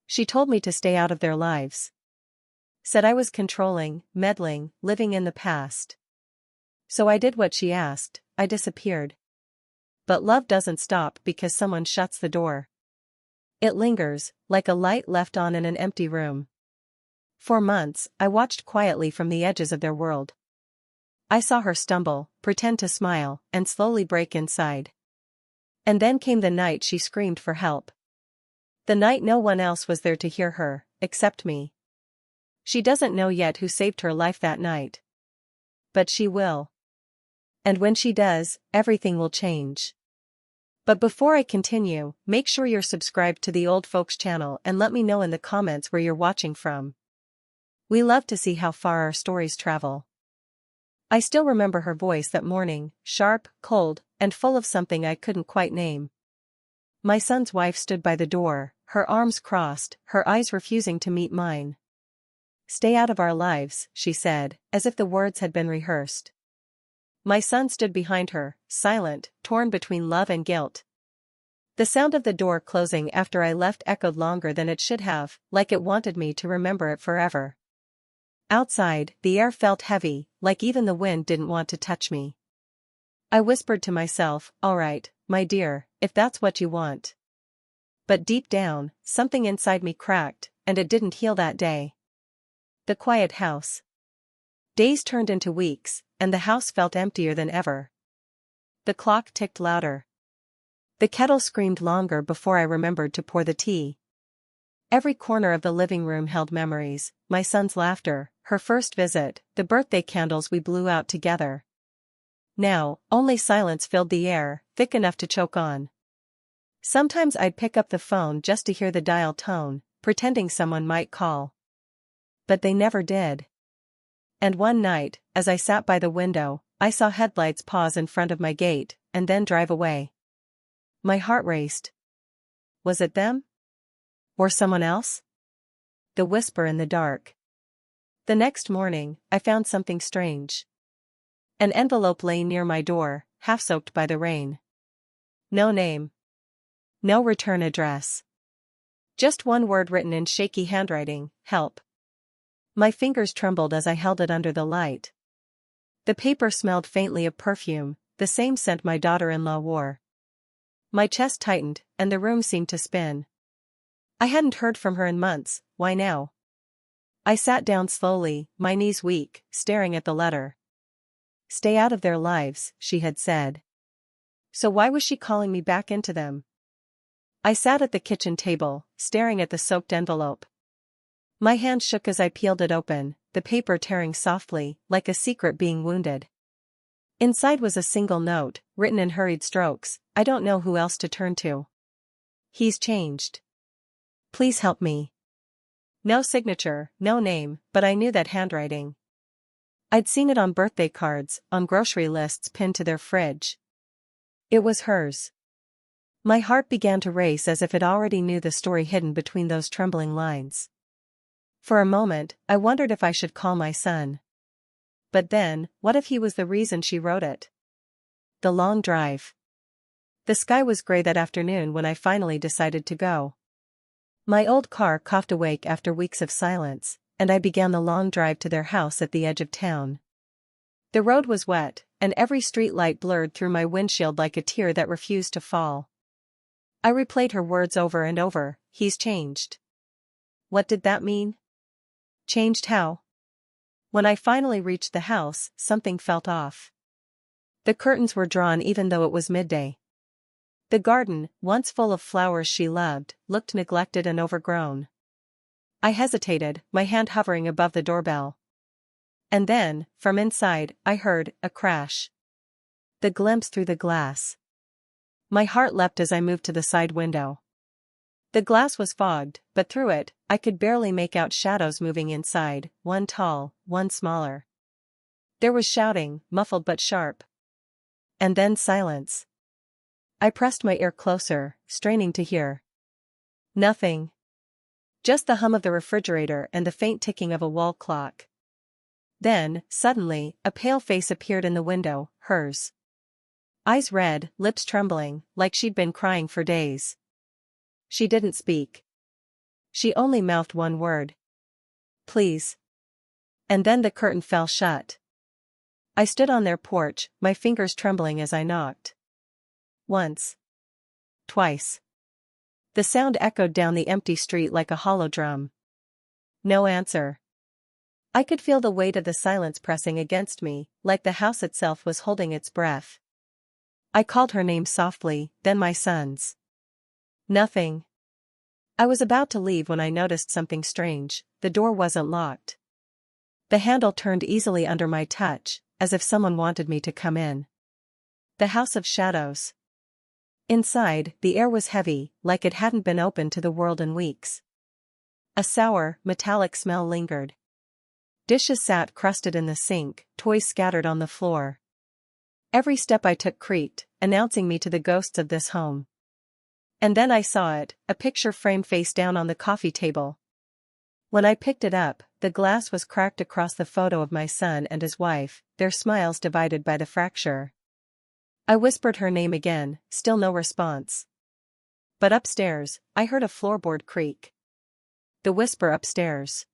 She told me to stay out of their lives. Said I was controlling, meddling, living in the past. So I did what she asked, I disappeared. But love doesn't stop because someone shuts the door. It lingers, like a light left on in an empty room. For months, I watched quietly from the edges of their world. I saw her stumble, pretend to smile, and slowly break inside. And then came the night she screamed for help. The night no one else was there to hear her, except me. She doesn't know yet who saved her life that night. But she will. And when she does, everything will change. But before I continue, make sure you're subscribed to the Old Folks channel and let me know in the comments where you're watching from. We love to see how far our stories travel. I still remember her voice that morning, sharp, cold, and full of something I couldn't quite name. My son's wife stood by the door, her arms crossed, her eyes refusing to meet mine. "Stay out of our lives," she said, as if the words had been rehearsed. My son stood behind her, silent, torn between love and guilt. The sound of the door closing after I left echoed longer than it should have, like it wanted me to remember it forever. Outside, the air felt heavy, like even the wind didn't want to touch me. I whispered to myself, "All right, my dear, if that's what you want." But deep down, something inside me cracked, and it didn't heal that day. The quiet house. Days turned into weeks, and the house felt emptier than ever. The clock ticked louder. The kettle screamed longer before I remembered to pour the tea. Every corner of the living room held memories, my son's laughter, her first visit, the birthday candles we blew out together. Now, only silence filled the air, thick enough to choke on. Sometimes I'd pick up the phone just to hear the dial tone, pretending someone might call. But they never did. And one night, as I sat by the window, I saw headlights pause in front of my gate, and then drive away. My heart raced. Was it them? Or someone else? The whisper in the dark. The next morning, I found something strange. An envelope lay near my door, half soaked by the rain. No name. No return address. Just one word written in shaky handwriting, "Help." My fingers trembled as I held it under the light. The paper smelled faintly of perfume, the same scent my daughter-in-law wore. My chest tightened, and the room seemed to spin. I hadn't heard from her in months, why now? I sat down slowly, my knees weak, staring at the letter. Stay out of their lives, she had said. So why was she calling me back into them? I sat at the kitchen table, staring at the soaked envelope. My hand shook as I peeled it open, the paper tearing softly, like a secret being wounded. Inside was a single note, written in hurried strokes, "I don't know who else to turn to. He's changed. Please help me." No signature, no name, but I knew that handwriting. I'd seen it on birthday cards, on grocery lists pinned to their fridge. It was hers. My heart began to race as if it already knew the story hidden between those trembling lines. For a moment, I wondered if I should call my son. But then, what if he was the reason she wrote it? The long drive. The sky was gray that afternoon when I finally decided to go. My old car coughed awake after weeks of silence, and I began the long drive to their house at the edge of town. The road was wet, and every street light blurred through my windshield like a tear that refused to fall. I replayed her words over and over, "He's changed." What did that mean? Changed how? When I finally reached the house, something felt off. The curtains were drawn even though it was midday. The garden, once full of flowers she loved, looked neglected and overgrown. I hesitated, my hand hovering above the doorbell. And then, from inside, I heard a crash. The glimpse through the glass. My heart leapt as I moved to the side window. The glass was fogged, but through it, I could barely make out shadows moving inside, one tall, one smaller. There was shouting, muffled but sharp. And then silence. I pressed my ear closer, straining to hear. Nothing. Just the hum of the refrigerator and the faint ticking of a wall clock. Then, suddenly, a pale face appeared in the window, hers. Eyes red, lips trembling, like she'd been crying for days. She didn't speak. She only mouthed one word. Please. And then the curtain fell shut. I stood on their porch, my fingers trembling as I knocked. Once. Twice. The sound echoed down the empty street like a hollow drum. No answer. I could feel the weight of the silence pressing against me, like the house itself was holding its breath. I called her name softly, then my son's. Nothing. I was about to leave when I noticed something strange. The door wasn't locked. The handle turned easily under my touch, as if someone wanted me to come in. The house of shadows. Inside, the air was heavy, like it hadn't been open to the world in weeks. A sour, metallic smell lingered. Dishes sat crusted in the sink, toys scattered on the floor. Every step I took creaked, announcing me to the ghosts of this home. And then I saw it, a picture framed face down on the coffee table. When I picked it up, the glass was cracked across the photo of my son and his wife, their smiles divided by the fracture. I whispered her name again, still no response. But upstairs, I heard a floorboard creak. The whisper upstairs.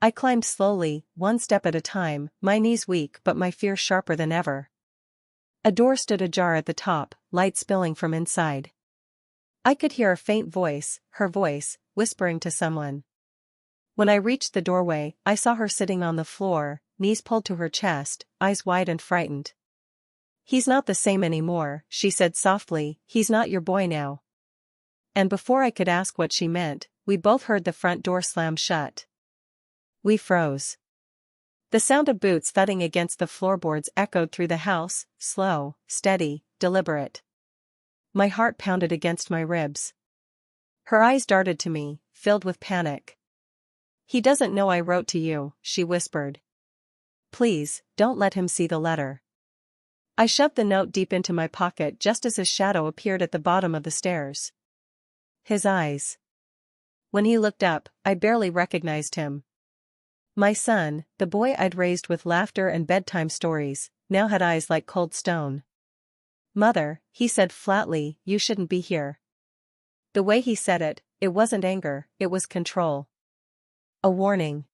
I climbed slowly, one step at a time, my knees weak but my fear sharper than ever. A door stood ajar at the top, light spilling from inside. I could hear a faint voice, her voice, whispering to someone. When I reached the doorway, I saw her sitting on the floor, knees pulled to her chest, eyes wide and frightened. He's not the same anymore, she said softly, he's not your boy now. And before I could ask what she meant, we both heard the front door slam shut. We froze. The sound of boots thudding against the floorboards echoed through the house, slow, steady, deliberate. My heart pounded against my ribs. Her eyes darted to me, filled with panic. He doesn't know I wrote to you, she whispered. Please, don't let him see the letter. I shoved the note deep into my pocket just as his shadow appeared at the bottom of the stairs. His eyes. When he looked up, I barely recognized him. My son, the boy I'd raised with laughter and bedtime stories, now had eyes like cold stone. Mother, he said flatly, you shouldn't be here. The way he said it, it wasn't anger, it was control. A warning.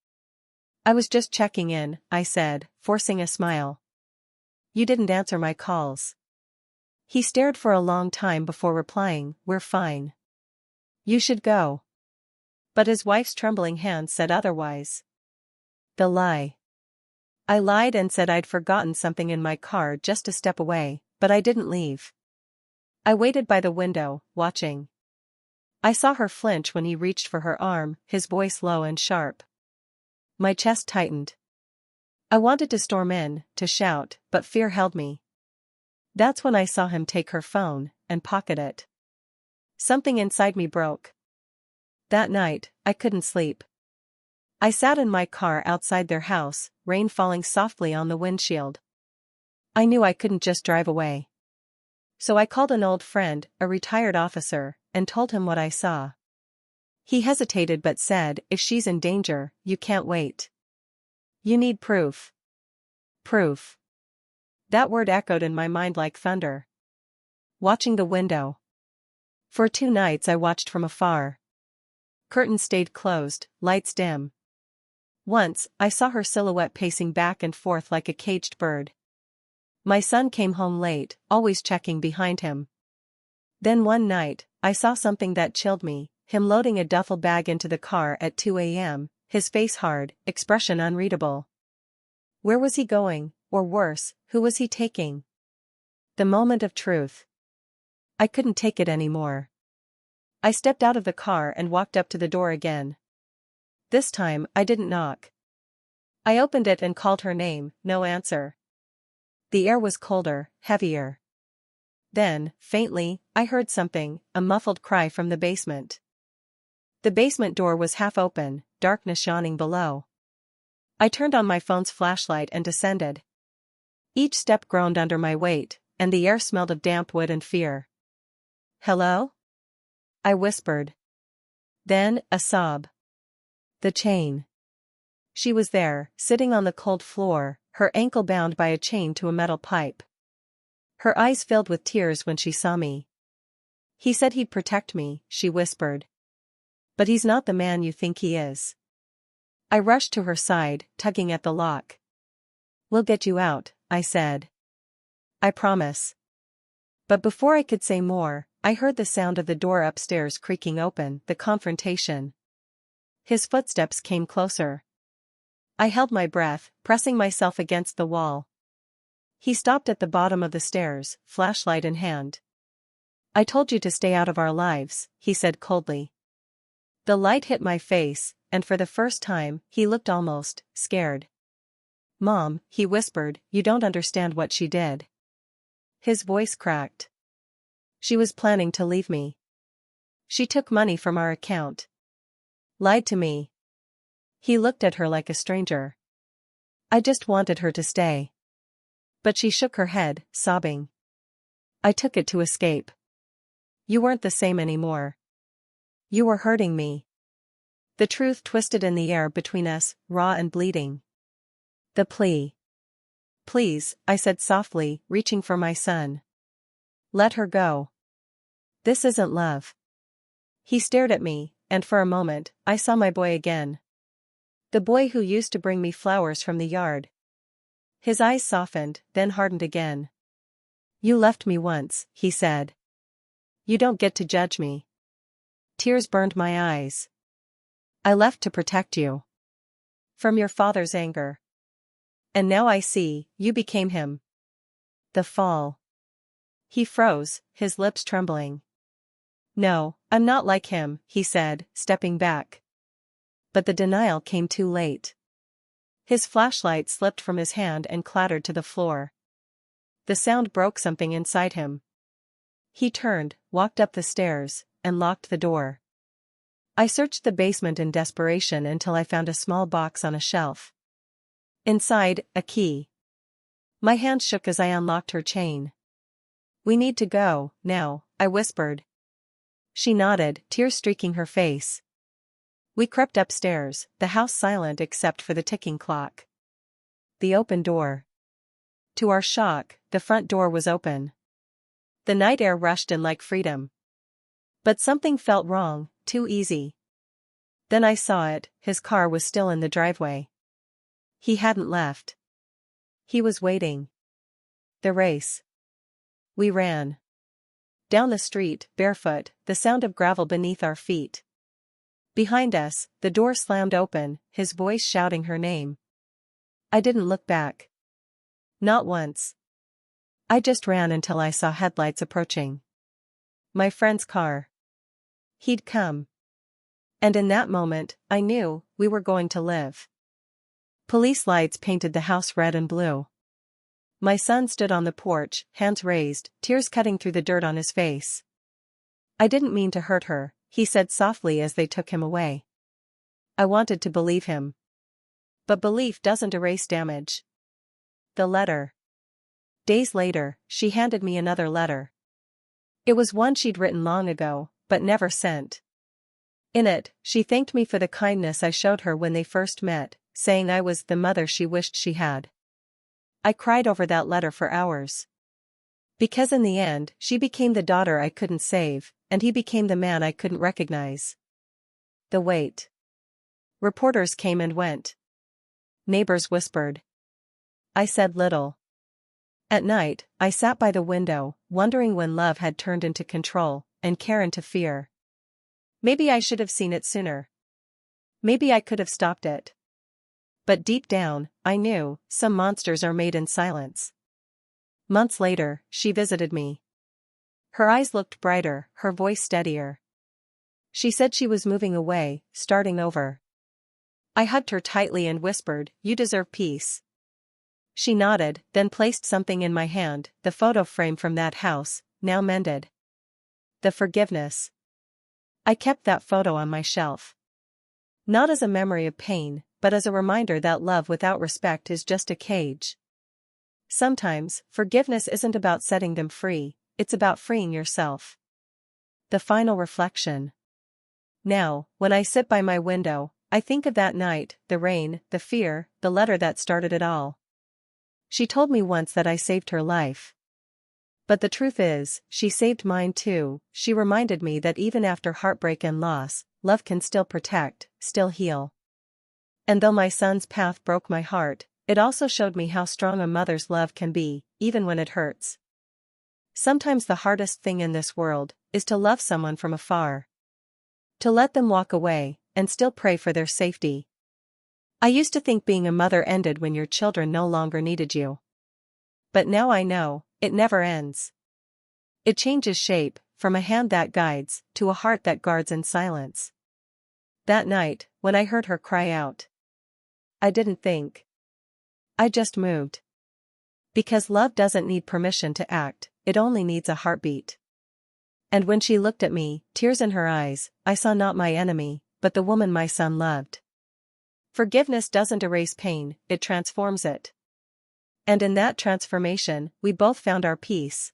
I was just checking in, I said, forcing a smile. You didn't answer my calls. He stared for a long time before replying, we're fine. You should go. But his wife's trembling hand said otherwise. The lie. I lied and said I'd forgotten something in my car just a step away, but I didn't leave. I waited by the window, watching. I saw her flinch when he reached for her arm, his voice low and sharp. My chest tightened. I wanted to storm in, to shout, but fear held me. That's when I saw him take her phone, and pocket it. Something inside me broke. That night, I couldn't sleep. I sat in my car outside their house, rain falling softly on the windshield. I knew I couldn't just drive away. So I called an old friend, a retired officer, and told him what I saw. He hesitated but said, if she's in danger, you can't wait. You need proof. Proof. That word echoed in my mind like thunder. Watching the window. For 2 nights I watched from afar. Curtains stayed closed, lights dim. Once, I saw her silhouette pacing back and forth like a caged bird. My son came home late, always checking behind him. Then one night, I saw something that chilled me, him loading a duffel bag into the car at 2 a.m., his face hard, expression unreadable. Where was he going, or worse, who was he taking? The moment of truth. I couldn't take it anymore. I stepped out of the car and walked up to the door again. This time, I didn't knock. I opened it and called her name, no answer. The air was colder, heavier. Then, faintly, I heard something, a muffled cry from the basement. The basement door was half open, darkness yawning below. I turned on my phone's flashlight and descended. Each step groaned under my weight, and the air smelled of damp wood and fear. Hello? I whispered. Then, a sob. The chain. She was there, sitting on the cold floor, her ankle bound by a chain to a metal pipe. Her eyes filled with tears when she saw me. He said he'd protect me, she whispered. But he's not the man you think he is. I rushed to her side, tugging at the lock. We'll get you out, I said. I promise. But before I could say more, I heard the sound of the door upstairs creaking open, the confrontation. His footsteps came closer. I held my breath, pressing myself against the wall. He stopped at the bottom of the stairs, flashlight in hand. I told you to stay out of our lives, he said coldly. The light hit my face, and for the first time, he looked almost scared. Mom, he whispered, you don't understand what she did. His voice cracked. She was planning to leave me. She took money from our account. Lied to me. He looked at her like a stranger. I just wanted her to stay. But she shook her head, sobbing. I took it to escape. You weren't the same anymore. You were hurting me. The truth twisted in the air between us, raw and bleeding. The plea. Please, I said softly, reaching for my son. Let her go. This isn't love. He stared at me, and for a moment, I saw my boy again. The boy who used to bring me flowers from the yard. His eyes softened, then hardened again. You left me once, he said. You don't get to judge me. Tears burned my eyes. I left to protect you. From your father's anger. And now I see, you became him. The fall. He froze, his lips trembling. No, I'm not like him, he said, stepping back. But the denial came too late. His flashlight slipped from his hand and clattered to the floor. The sound broke something inside him. He turned, walked up the stairs, and locked the door. I searched the basement in desperation until I found a small box on a shelf. Inside, a key. My hand shook as I unlocked her chain. We need to go, now, I whispered. She nodded, tears streaking her face. We crept upstairs, the house silent except for the ticking clock. The open door. To our shock, the front door was open. The night air rushed in like freedom. But something felt wrong, too easy. Then I saw it, his car was still in the driveway. He hadn't left. He was waiting. The race. We ran. Down the street, barefoot, the sound of gravel beneath our feet. Behind us, the door slammed open, his voice shouting her name. I didn't look back. Not once. I just ran until I saw headlights approaching. My friend's car. He'd come. And in that moment, I knew, we were going to live. Police lights painted the house red and blue. My son stood on the porch, hands raised, tears cutting through the dirt on his face. I didn't mean to hurt her, he said softly as they took him away. I wanted to believe him. But belief doesn't erase damage. The letter. Days later, she handed me another letter. It was one she'd written long ago, but never sent. In it, she thanked me for the kindness I showed her when they first met, saying I was the mother she wished she had. I cried over that letter for hours. Because in the end, she became the daughter I couldn't save, and he became the man I couldn't recognize. The wait. Reporters came and went. Neighbors whispered. I said little. At night, I sat by the window, wondering when love had turned into control, and care into fear. Maybe I should have seen it sooner. Maybe I could have stopped it. But deep down, I knew, some monsters are made in silence. Months later, she visited me. Her eyes looked brighter, her voice steadier. She said she was moving away, starting over. I hugged her tightly and whispered, "You deserve peace." She nodded, then placed something in my hand, the photo frame from that house, now mended. The forgiveness. I kept that photo on my shelf. Not as a memory of pain, but as a reminder that love without respect is just a cage. Sometimes, forgiveness isn't about setting them free, it's about freeing yourself. The final reflection. Now, when I sit by my window, I think of that night, the rain, the fear, the letter that started it all. She told me once that I saved her life. But the truth is, she saved mine too. She reminded me that even after heartbreak and loss, love can still protect, still heal. And though my son's path broke my heart, it also showed me how strong a mother's love can be, even when it hurts. Sometimes the hardest thing in this world is to love someone from afar. To let them walk away, and still pray for their safety. I used to think being a mother ended when your children no longer needed you. But now I know, it never ends. It changes shape, from a hand that guides, to a heart that guards in silence. That night, when I heard her cry out, I didn't think. I just moved. Because love doesn't need permission to act, it only needs a heartbeat. And when she looked at me, tears in her eyes, I saw not my enemy, but the woman my son loved. Forgiveness doesn't erase pain, it transforms it. And in that transformation, we both found our peace.